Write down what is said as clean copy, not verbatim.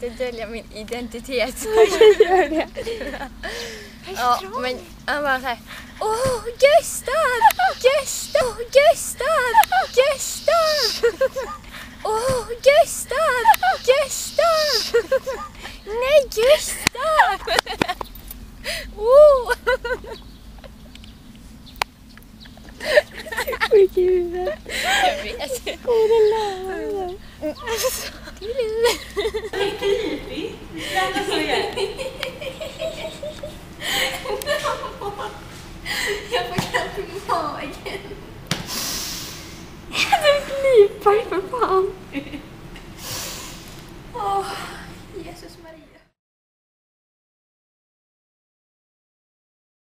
inte dölja min identitet. Gör det. Ja, men han bara såhär, åh, Gustav! Gustav! Gustav! Gustav! Åh, Gustav! Gustav! Nej, Gustav! Oh! Sjuk i huvudet. Jag vet. Åh, den lär. Jag får kramp i magen. Du knipar för fan.